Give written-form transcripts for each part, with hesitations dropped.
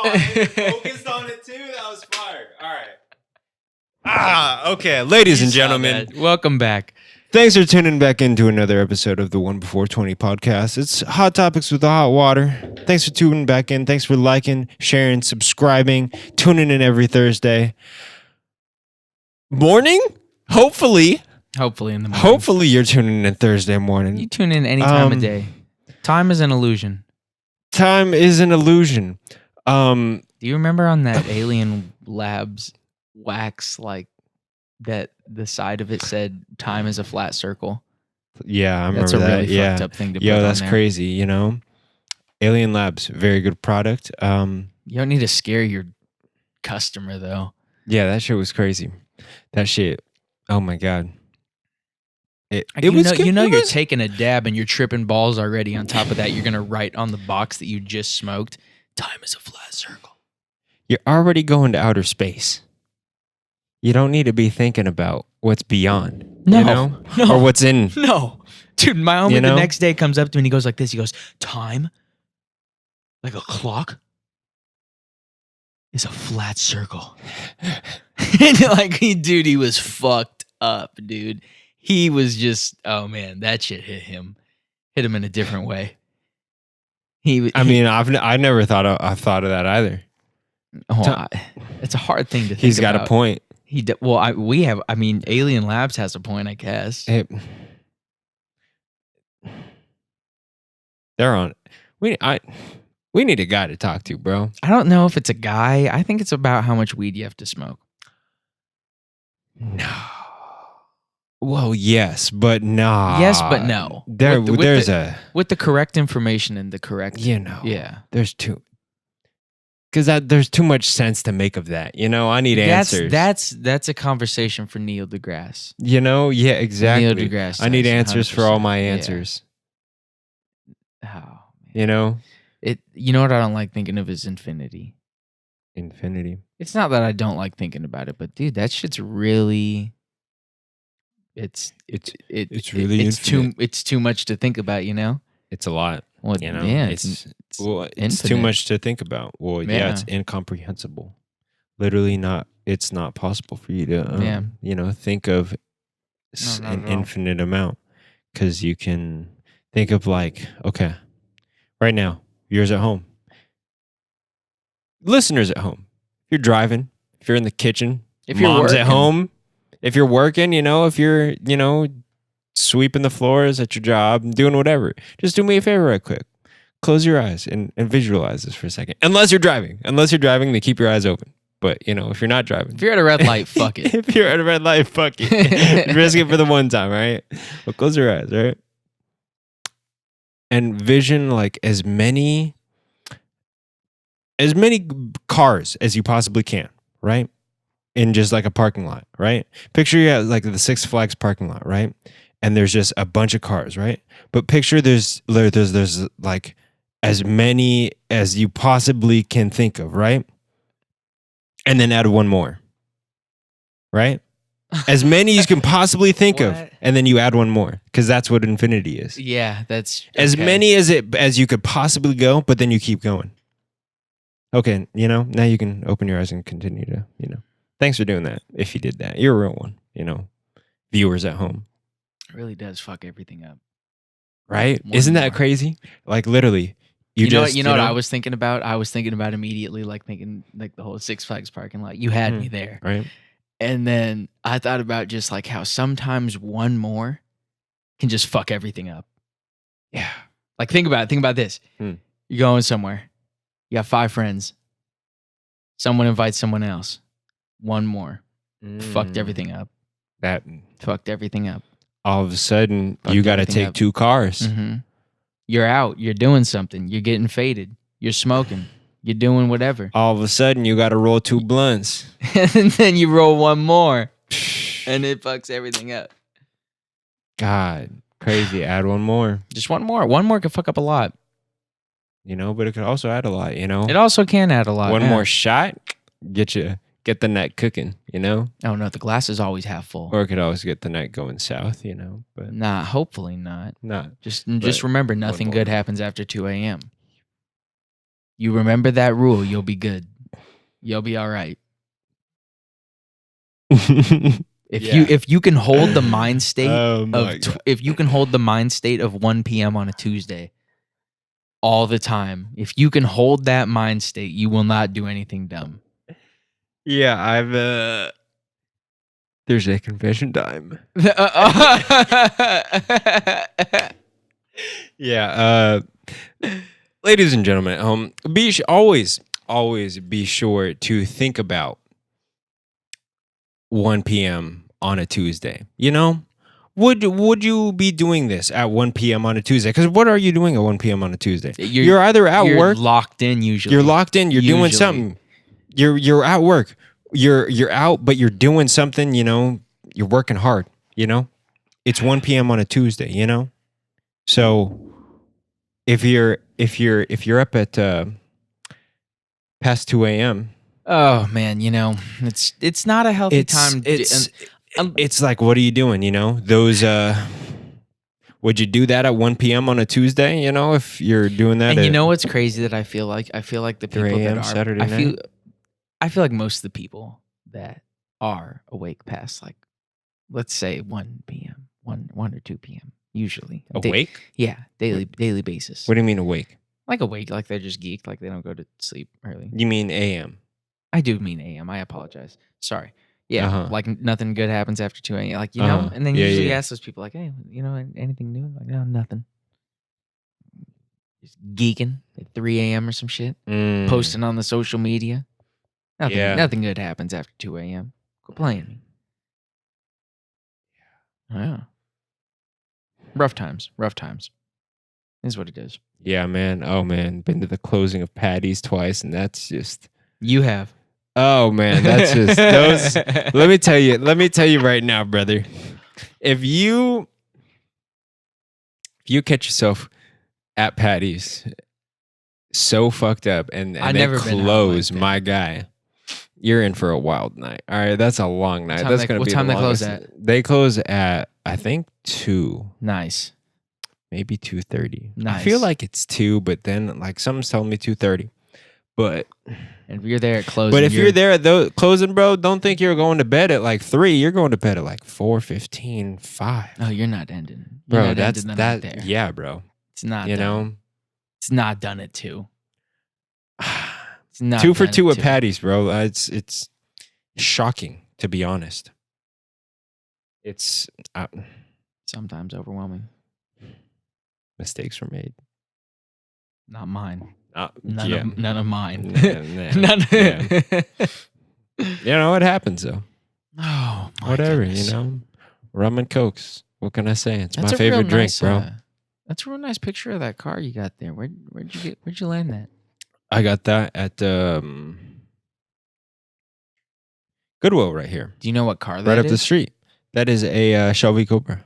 I focused on it too. That was fire. All right. Okay. Ladies and gentlemen, welcome back. Thanks for tuning back into another episode of the 1Before20 Podcast. It's hot topics with the hot water. Thanks for tuning back in. Thanks for liking, sharing, subscribing, tuning in every Thursday morning. Hopefully in the morning. Hopefully you're tuning in Thursday morning. You tune in any time of day. Time is an illusion. Time is an illusion. Do you remember on that Alien Labs wax, like that the side of it said time is a flat circle? Yeah, I remember that's a that. really fucked up thing to put Yo, on that's there. crazy, you know? Alien Labs, very good product. You don't need to scare your customer, though. Yeah, that shit was crazy. That shit, oh my God. You're taking a dab and you're tripping balls already. On top of that, you're going to write on the box that you just smoked, time is a flat circle. You're already going to outer space. You don't need to be thinking about what's beyond. No, you know? no. Or what's in. No. Dude, my homie the next day comes up to me and he goes like this. He goes, time, like a clock, is a flat circle. And like, dude, he was fucked up, dude. He was just, oh man, that shit hit him in a different way. I've never thought of that either. It's a hard thing to think about. He's got a point. Alien Labs has a point, I guess. They're on. We need a guy to talk to, bro. I don't know if it's a guy. I think it's about how much weed you have to smoke. No. Well, yes, but no. Yes, but no. With the correct information and the correct, yeah. There's there's too much sense to make of that. I need answers. That's a conversation for Neil deGrasse. Yeah, exactly. Neil deGrasse. I need answers for all my answers. Yeah. Oh, man. You know what I don't like thinking of is infinity. Infinity. It's not that I don't like thinking about it, but dude, that shit's really. It's really it's too much to think about, It's a lot. Well, yeah, it's too much to think about. Well, yeah, it's incomprehensible. Literally it's not possible for you to think of an infinite amount, because you can think of like, okay, right now, viewers at home, listeners at home, if you're driving, if you're in the kitchen, if you're mom's at home, if you're working, if you're, sweeping the floors at your job and doing whatever, just do me a favor right quick. Close your eyes and visualize this for a second. Unless you're driving, then keep your eyes open. But, if you're not driving. If you're at a red light, fuck it. If you're at a red light, fuck it. Risk it for the one time, right? But close your eyes, right? And vision like as many cars as you possibly can, right? In just like a parking lot, right? Picture you at like the Six Flags parking lot, right? And there's just a bunch of cars, right? But picture there's like as many as you possibly can think of, right? And then add one more, right? As many as you can possibly think of, and then you add one more, because that's what infinity is. Yeah, that's as many as you could possibly go, but then you keep going. Okay, now you can open your eyes and continue to, Thanks for doing that. If you did that, you're a real one. Viewers at home. It really does fuck everything up, right? Isn't that crazy? Like literally, you know what I was thinking about? I was thinking about immediately, like thinking like the whole Six Flags parking lot. You had me there, right? And then I thought about just like how sometimes one more can just fuck everything up. Yeah. Like think about this. You're going somewhere. You got 5 friends. Someone invites someone else. One more. Fucked everything up. Fucked everything up. All of a sudden, you got to take 2 cars. Mm-hmm. You're out. You're doing something. You're getting faded. You're smoking. You're doing whatever. All of a sudden, you got to roll 2 blunts. And then you roll one more. And it fucks everything up. God, crazy. Add one more. Just one more. One more could fuck up a lot. But it could also add a lot, It also can add a lot. One more shot, get the night cooking, Oh no, the glass is always half full. Or it could always get the night going south, But nah, hopefully not. Not. Just remember, nothing good happens after 2 a.m. You remember that rule, you'll be good. You'll be all right. If you can hold the mind state if you can hold the mind state of 1 p.m. on a Tuesday all the time, if you can hold that mind state, you will not do anything dumb. Yeah, there's a confession time. Yeah, ladies and gentlemen, always be sure to think about 1 p.m. on a Tuesday. You know, would you be doing this at 1 p.m. on a Tuesday? Because what are you doing at 1 p.m. on a Tuesday? You're either at work, locked in. Usually, you're locked in. You're doing something. You're at work. You're out, but you're doing something. You know, you're working hard. You know, it's 1 p.m. on a Tuesday. You know, so if you're up at past 2 a.m. Oh man, you know, it's not a healthy time. It's like, what are you doing? You know, those. Would you do that at 1 p.m. on a Tuesday? You know, if you're doing that. And you know what's crazy that I feel like the people that are Saturday night. I feel like most of the people that are awake past, like, let's say 1 p.m., 1 or 2 p.m. usually awake. Daily basis. What do you mean awake? Like awake, like they're just geeked, like they don't go to sleep early. You mean a.m.? I do mean a.m. I apologize. Sorry. Yeah, like nothing good happens after 2 a.m. Like, you know, and then you usually ask those people, like, hey, you know, anything new? Like, no, nothing. Just geeking at 3 a.m. or some shit, posting on the social media. Nothing good happens after 2 a.m. Quit playing. Yeah. Rough times. Is what it is. Yeah, man. Oh, man. Been to the closing of Patty's twice, and that's just... You have. Oh, man. That's just... those. Let me tell you right now, brother. If you catch yourself at Patty's so fucked up and they close, like my guy, you're in for a wild night. All right, that's a long night. That's going to be the longest. What time they close at? They close at, I think, 2. Nice. Maybe 2:30. Nice. I feel like it's 2, but then like someone's telling me 2:30. But if you're there at closing, but if you're there at closing, bro, don't think you're going to bed at like 3. You're going to bed at like 4:15, 5. Oh, you're not ending, bro. That's that. There. Yeah, bro. It's not. You know, it's not done at 2. It's not 2 for 2 at Patty's, bro. It's shocking, to be honest. It's sometimes overwhelming. Mistakes were made. Not mine. None of mine. None. Yeah. You know, it happens though. Oh, my whatever. goodness. You know, rum and cokes. What can I say? It's my favorite drink, bro. That's a real nice picture of that car you got there. Where'd you land that? I got that at Goodwill right here. Do you know what car that is? Right up the street. That is a Shelby Cobra,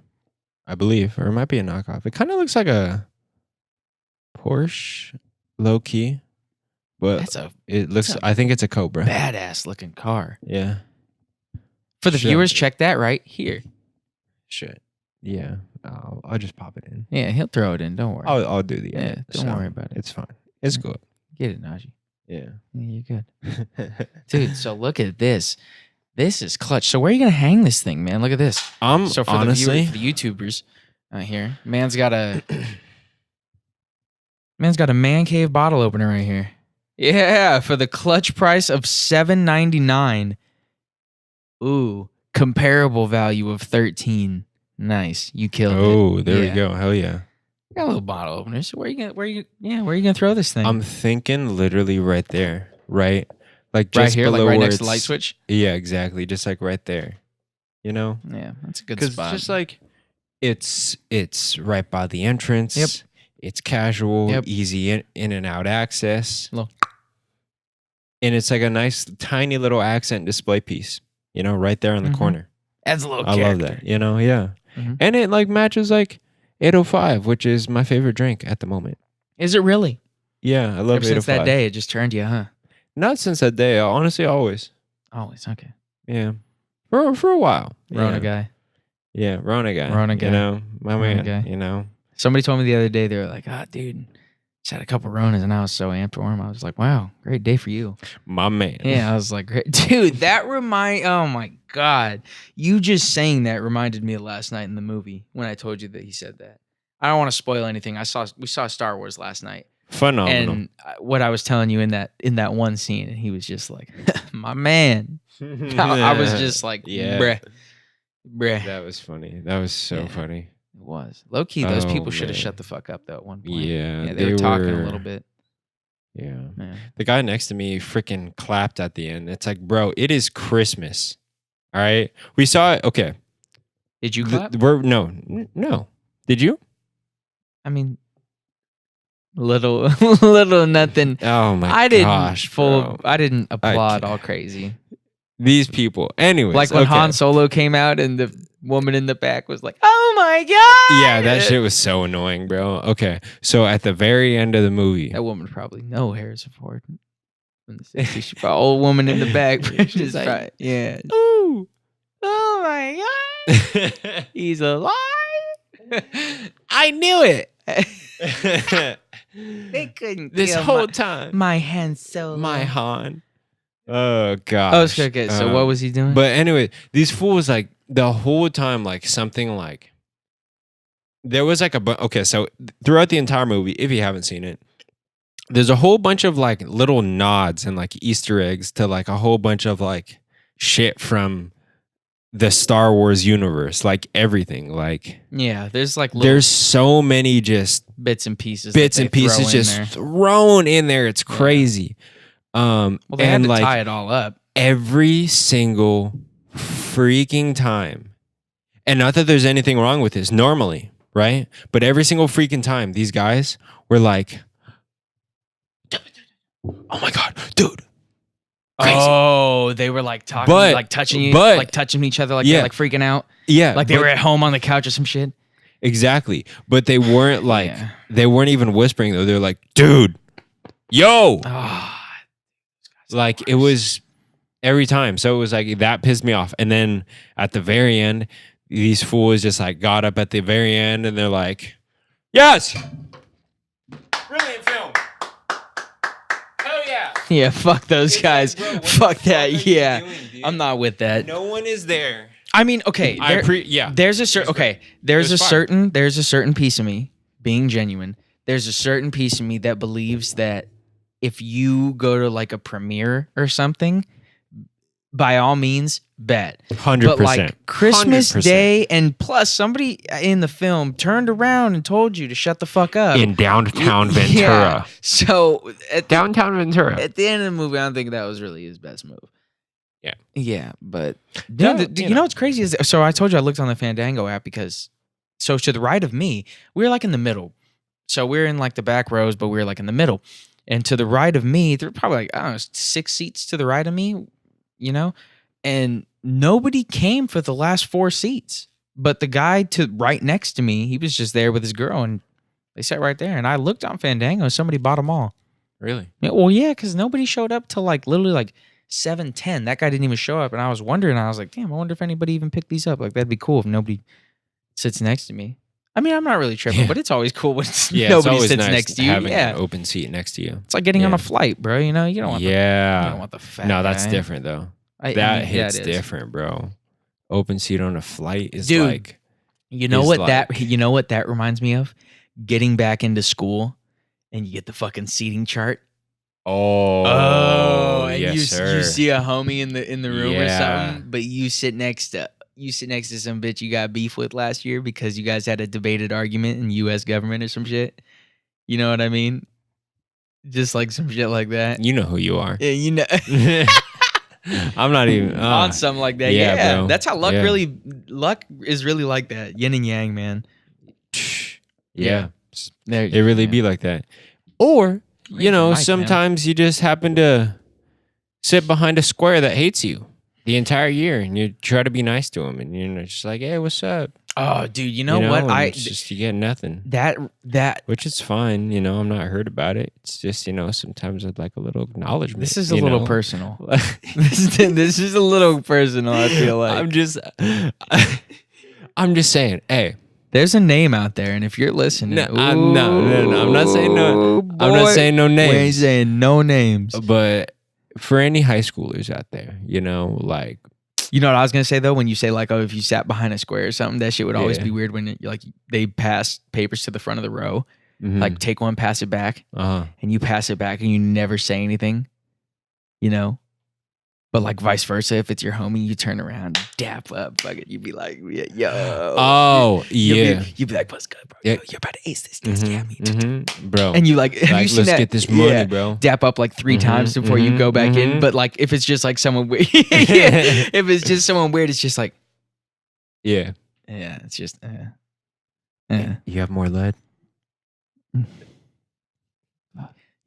I believe, or it might be a knockoff. It kind of looks like a Porsche, low key, but I think it's a Cobra. Badass looking car. Yeah. For the viewers, check that right here. Shit. Yeah. I'll just pop it in. Yeah, he'll throw it in. Don't worry. I'll do the edit. Don't worry about it. It's fine. It's good. Get it, Najee. Yeah. You're good. Dude, so look at this. This is clutch. So where are you gonna hang this thing, man? Look at this. So for honestly, the YouTubers here, man's got a man cave bottle opener right here. Yeah, for the clutch price of $7.99. Ooh, comparable value of $13. Nice, you killed it. Oh, there we go. Hell yeah. Got a little bottle opener. So where are you gonna throw this thing? I'm thinking literally right there, right? Like just right here, below like right where next to the light switch. Yeah, exactly. Just like right there. You know? Yeah, that's a good spot. Because just like it's right by the entrance. Yep. It's casual, easy in and out access. Hello. And it's like a nice tiny little accent display piece, you know, right there in the corner. Adds a little I character. love that, you know, yeah. And it like matches like 805, which is my favorite drink at the moment. Is it really? Yeah, I love 805. Since that day, it just turned you, huh? Not since that day. Honestly, always. Always, okay. Yeah. For a while. Rona guy. Yeah, Rona guy. Rona guy. You know, my Rona man, guy. you know. Somebody told me the other day, they were like, dude, Just had a couple Ronas and I was so amped for him. I was like, wow, great day for you. My man. Yeah, I was like, great. Dude, oh my God. You just saying that reminded me of last night in the movie when I told you that he said that. I don't want to spoil anything. We saw Star Wars last night. Phenomenal. And what I was telling you in that one scene, and he was just like, my man. I was just like, bruh. That was funny. That was so funny. It was. Low key, those people should have shut the fuck up though at one point. Yeah, they were talking a little bit. Yeah. Man. The guy next to me freaking clapped at the end. It's like, bro, it is Christmas. All right. We saw it. Okay. Did you clap? No. Did you? I mean, little nothing. Oh my gosh, bro. I didn't applaud all crazy. These people. Anyways. Like when Han Solo came out and the woman in the back was like, oh my God. Yeah, that shit was so annoying, bro. Okay. So at the very end of the movie. That woman probably know Harrison Ford. In the 60s, she probably old woman in the back. She's like, right. Yeah. Ooh. Oh my God. He's alive. I knew it. They couldn't this kill whole time. My Han Solo. My Han. Oh God. Oh, okay. So what was he doing? But anyway, these fools like the whole time, like something like there was like okay. So throughout the entire movie, if you haven't seen it, there's a whole bunch of like little nods and like Easter eggs to like a whole bunch of like shit from the Star Wars universe, like everything. Like yeah, there's so many just bits and pieces just thrown in there. It's crazy. Well, they had to tie it all up every single freaking time. And not that there's anything wrong with this normally, right? But every single freaking time, these guys were like, oh my God, dude. Crazy. Oh, they were like talking, like touching you, like touching each other, like they're like freaking out. Yeah. Like they were at home on the couch or some shit. Exactly. But they weren't like, they weren't even whispering though. They're like, dude, yo. Oh, like it was every time. So it was like, that pissed me off. And then at the very end, these fools just like got up at the very end and they're like, yes. Brilliant film. Hell yeah. Yeah, fuck those guys. Bro, fuck that. Yeah. Doing, I'm not with that. No one is there. I mean, okay. There's a certain piece of me being genuine. There's a certain piece of me that believes that if you go to like a premiere or something, by all means, bet. 100%. But like Christmas 100%. Day, and plus somebody in the film turned around and told you to shut the fuck up. In downtown Ventura. Yeah. So downtown Ventura. At the end of the movie, I don't think that was really his best move. Yeah. Yeah, but dude, you know what's crazy is, so I told you I looked on the Fandango app because, so to the right of me, we were like in the middle. So we're in like the back rows, but we're like in the middle. And to the right of me, there were probably like, I don't know, 6 seats to the right of me, you know? And nobody came for the last 4 seats. But the guy to right next to me, he was just there with his girl and they sat right there. And I looked on Fandango and somebody bought them all. Really? Yeah, well, yeah, because nobody showed up till like literally like 7:10. That guy didn't even show up. And I was wondering, I was like, damn, I wonder if anybody even picked these up. Like, that'd be cool if nobody sits next to me. I mean, I'm not really tripping, but it's always cool when nobody sits nice next to you. Having an open seat next to you. It's like getting on a flight, bro. You know, you don't want you don't want the fat No, that's guy. different though. That hits different, bro. Open seat on a flight is like, you know what that reminds me of? Getting back into school and you get the fucking seating chart. And yes, you sir. see a homie in the room or something, but you sit next to some bitch you got beef with last year because you guys had a debated argument in U.S. government or some shit. You know what I mean? Just like some shit like that. You know who you are. Yeah, you know. I'm not even on something like that. Yeah, bro. That's how luck is really like that. Yin and yang, man. Yeah. It really be like that. Or, you know, sometimes you just happen to sit behind a square that hates you the entire year and you try to be nice to him and you're just like, hey, what's up? Oh, dude, you know what? It's just, you get nothing. That which is fine, you know, I'm not hurt about it. It's just, you know, sometimes I'd like a little acknowledgement. This is a little personal. This is a little personal, I feel like. I'm just saying, hey, There's a name out there, and if you're listening, No, I'm not saying no. boy, I'm not saying no we ain't names. saying no names. But for any high schoolers out there, you know, like, You know what I was gonna say though? When you say like, oh, if you sat behind a square or something, that shit would always Yeah. be weird when like they pass papers to the front of the row. Like take one, pass it back, and you pass it back, and you never say anything. You know. But like vice versa, if it's your homie, you turn around, dap up, fuck it. You'd be like, yo. Oh, yeah. You'd be like, what's good, bro? Yeah. Yo, you're about to ace this. Scam me. Bro. And you like, have you seen let's that? get this money, bro. Dap up like 3 times before you go back in. But like, if it's just like someone weird, if it's just someone weird, it's just like, yeah. Yeah, it's just, You have more lead? You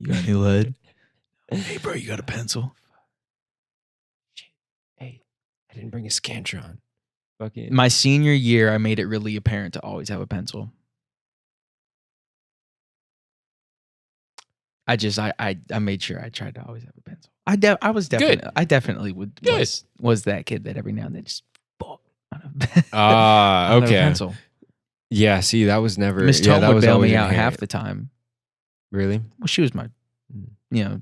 got any lead? Hey, bro, you got a pencil? Hey, I didn't bring a Scantron. Fucking. My senior year, I made it really apparent to always have a pencil. I made sure I tried to always have a pencil. I definitely was that kid that every now and then just bought on a Okay. pencil. Yeah, see, that was never. Miss Yeah, Tome that would was bail always me out inherent. half the time. Really? Well, she was my,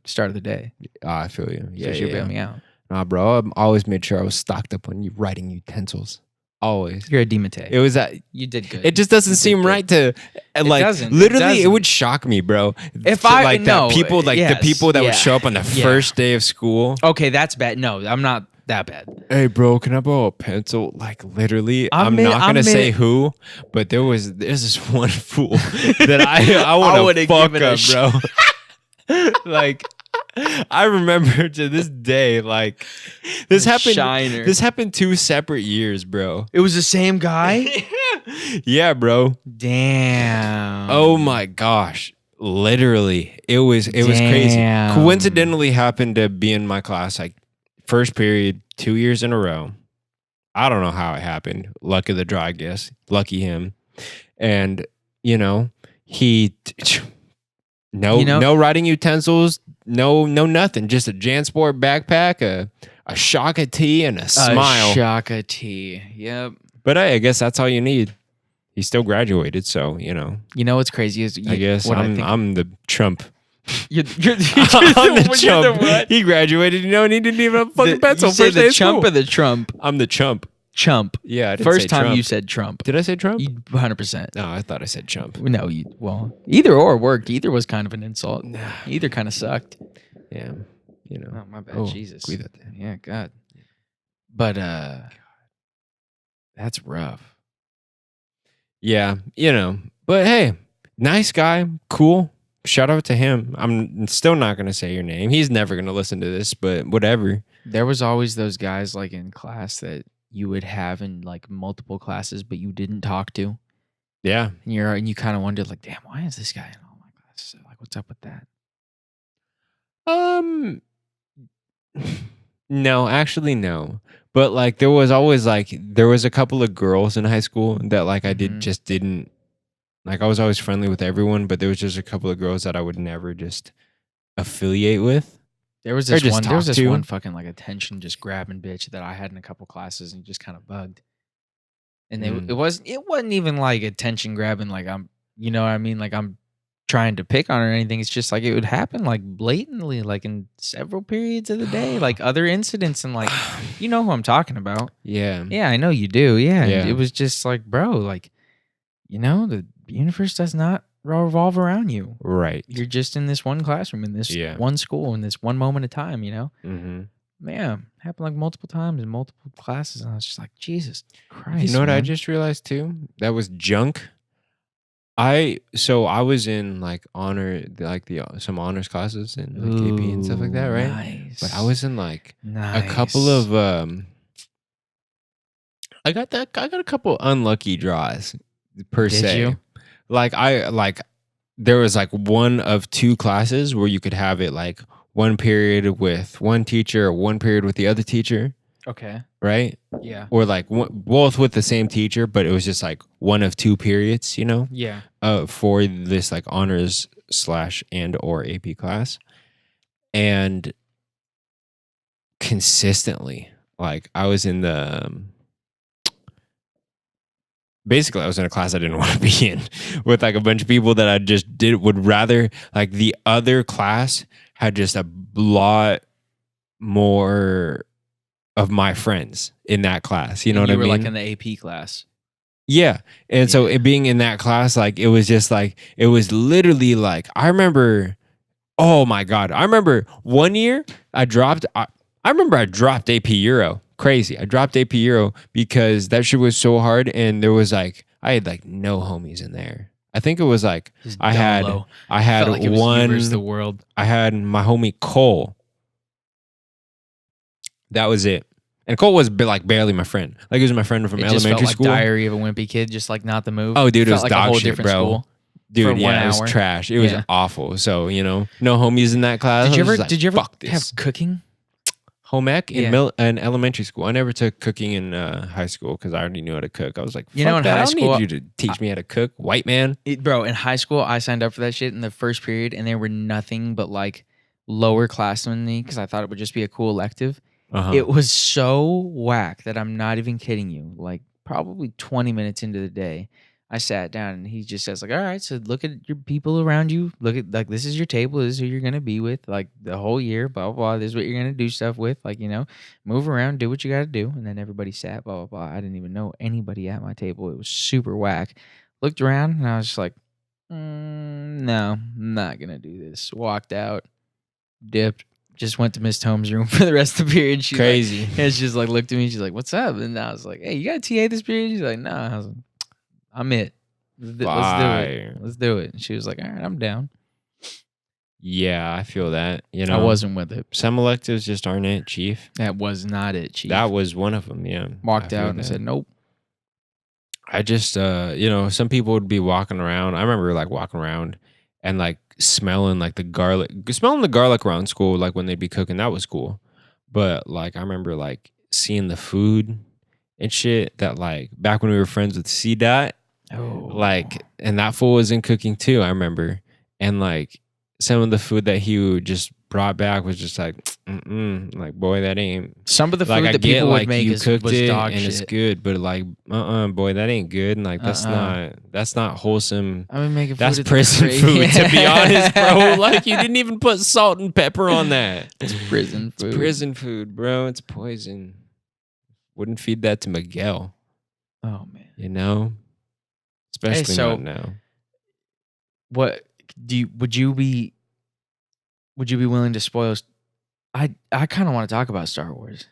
start of the day. I feel you. So Yeah, she would bail yeah. me out. Nah, bro, I always made sure I was stocked up on writing utensils. Always. You're a Dimate. It was that. You did good. It just doesn't seem right to, like, doesn't. It literally, it doesn't. would shock me, bro. If I- like no, that people, like yes, the people that yeah, would show up on the yeah. first day of school. Okay, that's bad. No, I'm not that bad. Hey, bro, can I borrow a pencil? Like, literally, I'm admit- not gonna admit- say who, but there's this one fool that I want to would've fuck given a up, bro. Like, I remember to this day, like, this happened. Shiner. This happened 2 separate years, bro. It was the same guy? Yeah, bro. Damn. Oh my gosh. Literally. It was crazy. Damn. Coincidentally happened to be in my class like first period 2 years in a row. I don't know how it happened. Luck of the draw, I guess. Lucky him. And he no writing utensils, no nothing. Just a JanSport backpack, a Shaka tee, and a smile. A Shaka tee. Yep. But I guess that's all you need. He still graduated, so You know what's crazy is I guess I'm the Trump. You're I'm the you're chump. what? He graduated, and he didn't even have a fucking pencil. You say First day the of chump school. or the Trump? I'm the chump. Chump. Yeah, I didn't First say time Trump. you said Trump. Did I say Trump? 100%. No, I thought I said chump. No, either or worked. Either was kind of an insult. Either kind of sucked. Yeah, Oh, my bad. Oh, Jesus. cuídate. Yeah, God. But that's rough. Yeah, But hey, nice guy, cool. Shout out to him. I'm still not gonna say your name. He's never gonna listen to this, but whatever. There was always those guys like in class that you would have in like multiple classes, but you didn't talk to. Yeah. And you kind of wondered like, damn, why is this guy in all my classes? Like, what's up with that? No, actually no. But like there was a couple of girls in high school that like I didn't like. I was always friendly with everyone, but there was just a couple of girls that I would never just affiliate with. There was this one fucking like attention just grabbing bitch that I had in a couple classes and just kind of bugged. And it wasn't even like attention grabbing like I'm, you know what I mean? Like I'm trying to pick on her or anything. It's just like it would happen like blatantly, like in several periods of the day, like other incidents and like, you know who I'm talking about. Yeah. Yeah, I know you do. Yeah. Yeah. It was just like, bro, like, the universe does not revolve around you. Right. You're just in this one classroom, in this one school, in this one moment of time, Mm-hmm. Yeah, happened like multiple times in multiple classes, and I was just like, Jesus Christ. You know what I man. just realized too? That was junk. I was in like some honors classes and like AP and stuff like that, right? Nice. But I was in like nice. a couple of I got a couple unlucky draws per Did se. you? There was like one of 2 classes where you could have it like one period with one teacher or one period with the other teacher, Okay. right? Yeah. Or like both with the same teacher, but it was just like one of 2 periods, Yeah. for this like honors / and or AP class. And consistently, like I was in the basically I was in a class I didn't want to be in with like a bunch of people that I just would rather, like the other class had just a lot more of my friends in that class. You know what I mean? You were like in the AP class. Yeah. And so it being in that class, like it was just like, it was literally like, I remember, oh my God. I remember one year I dropped AP Euro. Crazy. I dropped AP Euro because that shit was so hard, and there was like, I had like no homies in there. I think it was like I had Felt like it was one. you versus the world. I had my homie Cole. That was it. And Cole was like barely my friend. Like he was my friend from It just elementary felt school. like Diary of a Wimpy Kid, just like not the move. Oh, dude, it was felt like dog a whole shit, different bro. school. Dude, for yeah, 1 it was hour. trash. It was awful. So, you know, no homies in that class. Did you ever Fuck have this. cooking? Home ec in, Yeah. in elementary school. I never took cooking in high school because I already knew how to cook. I was like, fuck You know, in that. high I don't school, need you to teach me how to cook, white man. Bro, in high school, I signed up for that shit in the first period, and there were nothing but like lower classmen than me because I thought it would just be a cool elective. Uh-huh. It was so whack that I'm not even kidding you. Like probably 20 minutes into the day, I sat down and he just says like, all right, so look at your people around you. Look at like, this is your table. This is who you're going to be with like the whole year, blah, blah, blah. This is what you're going to do stuff with. Like, you know, move around, do what you got to do. And then everybody sat, blah, blah, blah. I didn't even know anybody at my table. It was super whack. Looked around and I was just like, no, I'm not going to do this. Walked out, dipped. Just went to Miss Holmes' room for the rest of the period. She's Crazy. Like, and she just like looked at me. She's like, "What's up?" And I was like, "Hey, you got TA this period?" She's like, "Nah." I was like, "I'm it. Let's do it. Let's do it." And she was like, "All right, I'm down." Yeah, I feel that. You know, I wasn't with it. Some electives just aren't it, Chief. That was not it, Chief. That was one of them. Yeah, Walked I out feel and that. said, "Nope." I just, you know, some people would be walking around. I remember like walking around and like smelling the garlic around school, like when they'd be cooking. That was cool. But like, I remember like seeing the food and shit that like back when we were friends with C Dot, like, and that fool was in cooking too. I remember. And like some of the food that he just brought back was just like, like, boy, that ain't. Some of the food Like, I that get, people like, would make you was cooked it dog and shit. it's good, but like, boy, that ain't good. And like, that's not wholesome. I've been making food. That's at the prison crate. food, to be honest, bro. Like, you didn't even put salt and pepper on that. It's prison food. It's prison food, bro. It's poison. Wouldn't feed that to Miguel, Oh man. you know? Especially so- not now. What would you be willing to spoil? I kind of want to talk about Star Wars.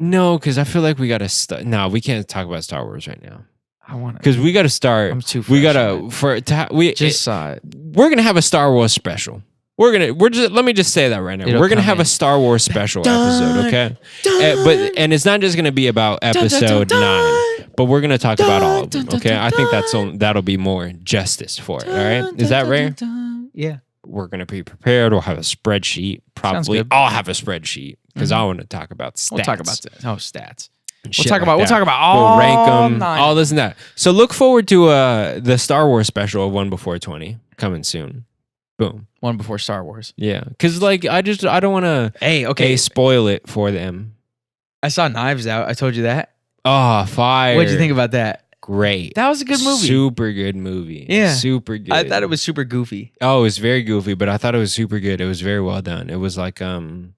No, because I feel like we gotta start. No, we can't talk about Star Wars right now. I want to Because we gotta start. I'm too. We fresh gotta on it. we Just saw it. we're gonna have a Star Wars special. Let me just say that right now. It'll We're gonna come have in. a Star Wars special Dun, episode, okay? dun, But it's not just gonna be about episode 9, but we're gonna talk about all of them, okay? I think that'll be more justice for it. All right, is that rare? Yeah. We're gonna be prepared. We'll have a spreadsheet. Probably good. I'll have a spreadsheet because I want to talk about stats. We'll talk about stats. and We'll shit talk like about that. all We'll rank them, 9. all this and that. So look forward to the Star Wars special of 1Before20 coming soon. Boom. One before Star Wars. Yeah, because like I don't want to Hey, spoil it for them. I saw Knives Out. I told you that. Oh, fire! What'd you think about that? Great. That was a good movie. Super good movie. Yeah. Super good. I thought it was super goofy. Oh, it was very goofy, but I thought it was super good. It was very well done. It was like I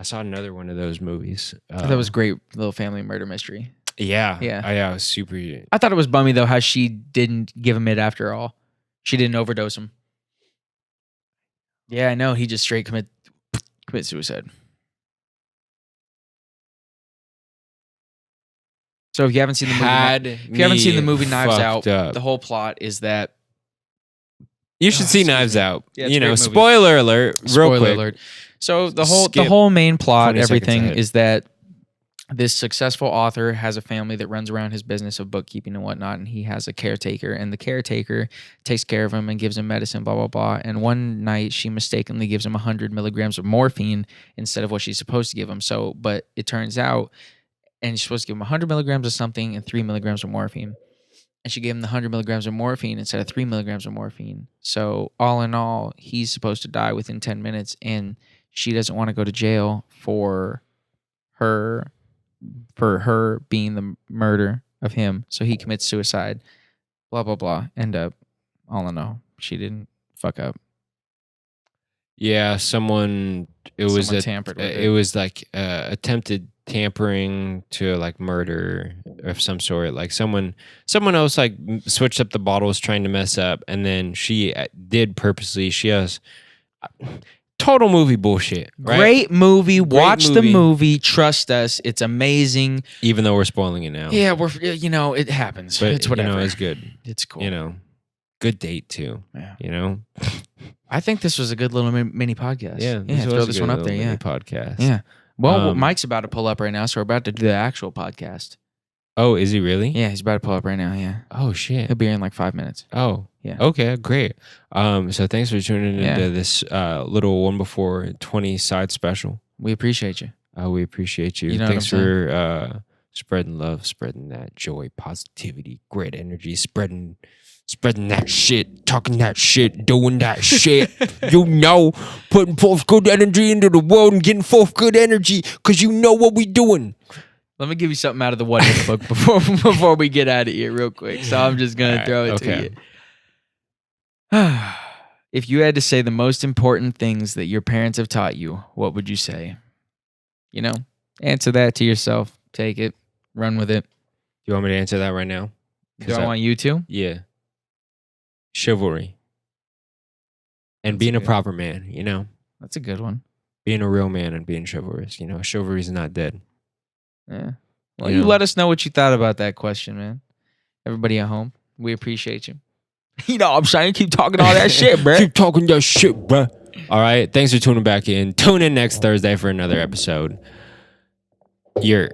saw another one of those movies. I thought it was great little family murder mystery. Yeah. Yeah. Yeah. It was super. I thought it was bummy though how she didn't give him it after all. She didn't overdose him. Yeah, I know. He just straight commit suicide. So if you haven't seen the movie, Knives Out, the whole plot is that You should see excuse Knives me. Out. Yeah, it's you a know, great movie. spoiler alert, real spoiler quick. alert. So the Skip whole main plot, 20 seconds everything ahead. is that this successful author has a family that runs around his business of bookkeeping and whatnot, and he has a caretaker, and the caretaker takes care of him and gives him medicine, blah, blah, blah. And one night she mistakenly gives him 100 milligrams of morphine instead of what she's supposed to give him. So, but it turns out, and she's supposed to give him 100 milligrams of something and 3 milligrams of morphine. And she gave him the 100 milligrams of morphine instead of 3 milligrams of morphine. So all in all, he's supposed to die within 10 minutes, and she doesn't want to go to jail for her being the murder of him. So he commits suicide. Blah blah blah. End up, all in all, she didn't fuck up. Yeah, someone tampered with it. It was like attempted tampering to like murder of some sort. Like someone else like switched up the bottles trying to mess up, and then she did purposely. She has total movie bullshit. Right? Great movie. Watch the movie. Trust us. It's amazing. Even though we're spoiling it now. Yeah, it happens. But, it's whatever. It's good. It's cool. Good date too. Yeah. I think this was a good little mini podcast. Yeah. Throw this one up there. Mini podcast. Yeah. Well, Mike's about to pull up right now, so we're about to do the actual podcast. Oh, is he really? Yeah, he's about to pull up right now. Yeah. Oh shit. He'll be here in like 5 minutes. Oh. Yeah. Okay, great. So thanks for tuning into this little 1Before20 side special. We appreciate you. We appreciate you. You know Thanks for spreading love, spreading that joy, positivity, great energy, spreading that shit, talking that shit, doing that shit. Putting forth good energy into the world and getting forth good energy because you know what we doing. Let me give you something out of the What If book before we get out of here real quick. So I'm just going to throw it to you. If you had to say the most important things that your parents have taught you, what would you say? Answer that to yourself. Take it. Run with it. Do you want me to answer that right now? Do I want you to? Yeah. Chivalry. And being a proper man, That's a good one. Being a real man and being chivalrous. Chivalry's not dead. Yeah. Well, you let us know what you thought about that question, man. Everybody at home, we appreciate you. I'm saying, keep talking all that shit, bro. Keep talking that shit, bro. All right. Thanks for tuning back in. Tune in next Thursday for another episode. You're